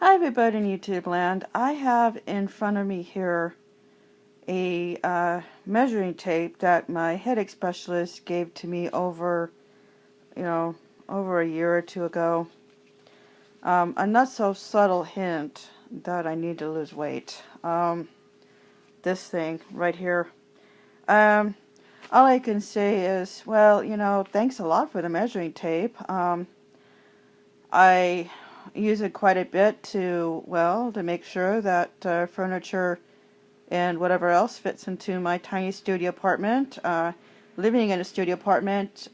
Hi everybody in YouTube land. I have in front of me here a measuring tape that my headache specialist gave to me over a year or two ago. A not so subtle hint that I need to lose weight. This thing right here. All I can say is, well, thanks a lot for the measuring tape. I use it quite a bit to make sure that furniture and whatever else fits into my tiny studio apartment. Living in a studio apartment,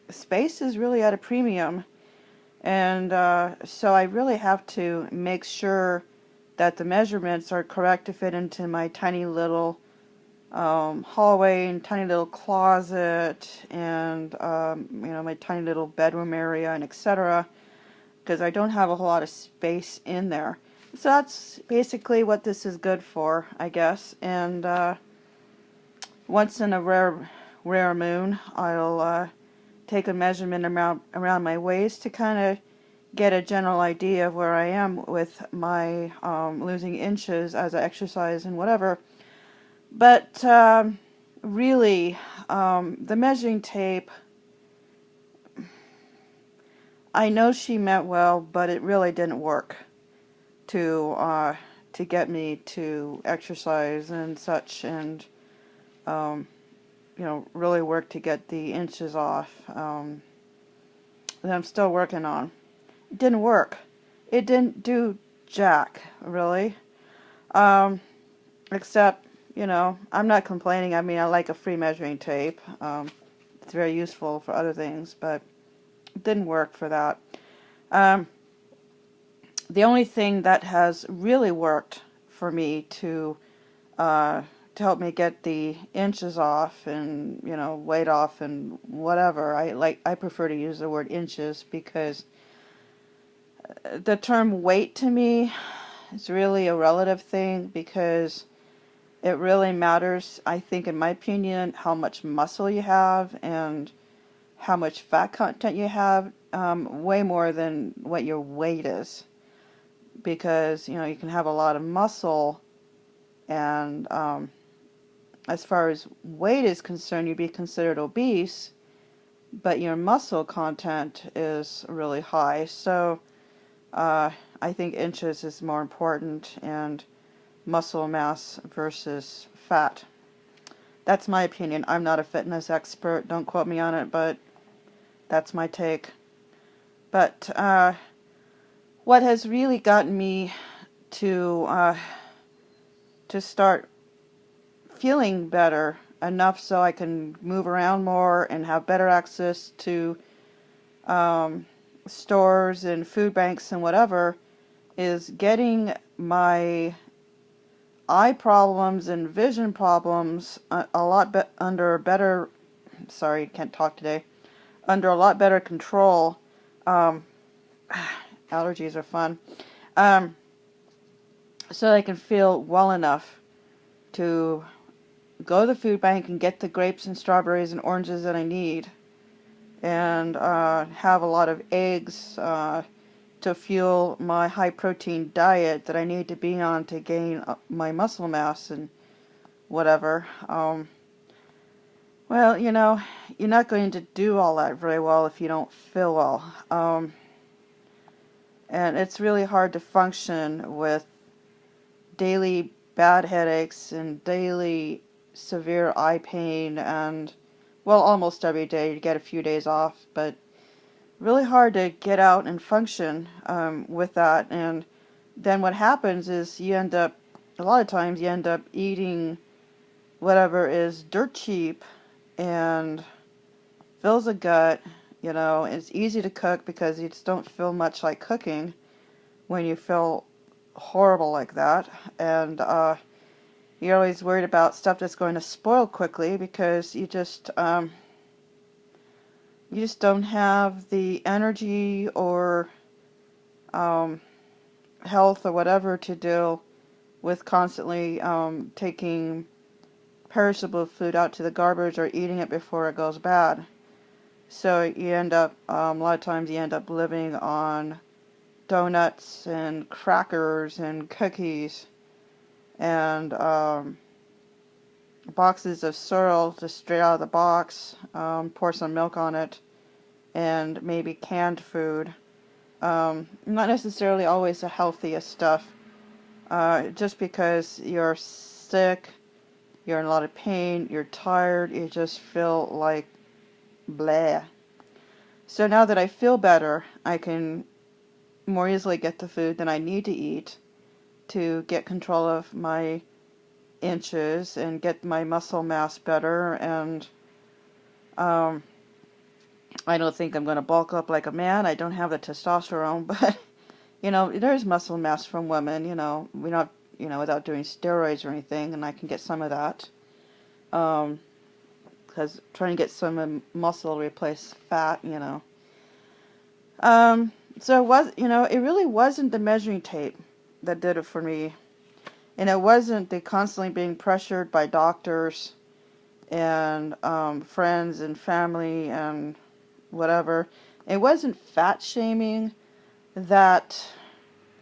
space is really at a premium, and so I really have to make sure that the measurements are correct to fit into my tiny little hallway and tiny little closet and my tiny little bedroom area and etc., because I don't have a whole lot of space in there. So that's basically what this is good for, I guess. And once in a rare moon, I'll take a measurement around my waist to kind of get a general idea of where I am with my losing inches as I exercise and whatever. But really, the measuring tape, I know she meant well, but it really didn't work to get me to exercise and such, and really work to get the inches off. That I'm still working on. It didn't work. It didn't do jack, really. Except, I'm not complaining. I mean, I like a free measuring tape. It's very useful for other things, but it didn't work for that. The only thing that has really worked for me to help me get the inches off and weight off and whatever, I prefer to use the word inches, because the term weight to me is really a relative thing, because it really matters, I think, in my opinion, how much muscle you have and how much fat content you have, way more than what your weight is. Because, you can have a lot of muscle, and as far as weight is concerned, you'd be considered obese, but your muscle content is really high. So I think inches is more important, and muscle mass versus fat. That's my opinion. I'm not a fitness expert. Don't quote me on it, but that's my take. But what has really gotten me to start feeling better enough so I can move around more and have better access to stores and food banks and whatever, is getting my eye problems and vision problems a lot under better, sorry, can't talk today, under a lot better control. Allergies are fun. So I can feel well enough to go to the food bank and get the grapes and strawberries and oranges that I need, and have a lot of eggs to fuel my high protein diet that I need to be on to gain my muscle mass and whatever. Well, you're not going to do all that very well if you don't feel well. And it's really hard to function with daily bad headaches and daily severe eye pain, and, well, almost every day. You get a few days off, but really hard to get out and function with that. And then what happens is a lot of times you end up eating whatever is dirt cheap and fills the gut. It's easy to cook because you just don't feel much like cooking when you feel horrible like that. And you're always worried about stuff that's going to spoil quickly, because you just don't have the energy or health or whatever to deal with constantly taking perishable food out to the garbage or eating it before it goes bad. So you end up, a lot of times you end up living on donuts and crackers and cookies and boxes of cereal just straight out of the box, pour some milk on it, and maybe canned food. Not necessarily always the healthiest stuff. Just because you're sick, you're in a lot of pain, you're tired, you just feel like bleh. So now that I feel better, I can more easily get the food that I need to eat to get control of my inches and get my muscle mass better. And I don't think I'm going to bulk up like a man. I don't have the testosterone, but there's muscle mass from women. We're not, without doing steroids or anything, and I can get some of that. Because trying to get some muscle to replace fat, So it really wasn't the measuring tape that did it for me. And it wasn't the constantly being pressured by doctors and friends and family and whatever. It wasn't fat shaming that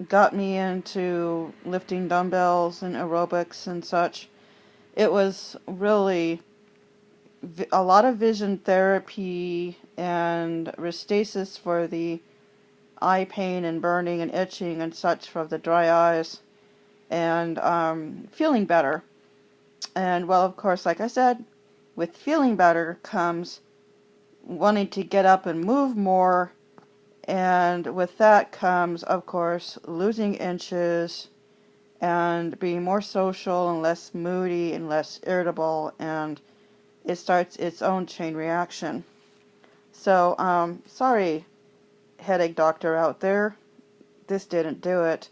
got me into lifting dumbbells and aerobics and such. It was really a lot of vision therapy and Restasis for the eye pain and burning and itching and such for the dry eyes, and feeling better. And well, of course, like I said, with feeling better comes wanting to get up and move more, and with that comes, of course, losing inches and being more social and less moody and less irritable, and it starts its own chain reaction. So, sorry, headache doctor out there, this didn't do it.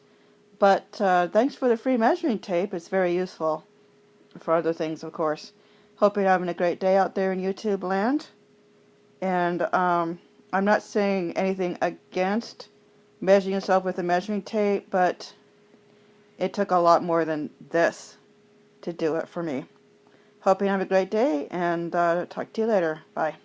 But thanks for the free measuring tape. It's very useful for other things, of course. Hope you're having a great day out there in YouTube land. And I'm not saying anything against measuring yourself with a measuring tape, but it took a lot more than this to do it for me. Hope you have a great day, and talk to you later. Bye.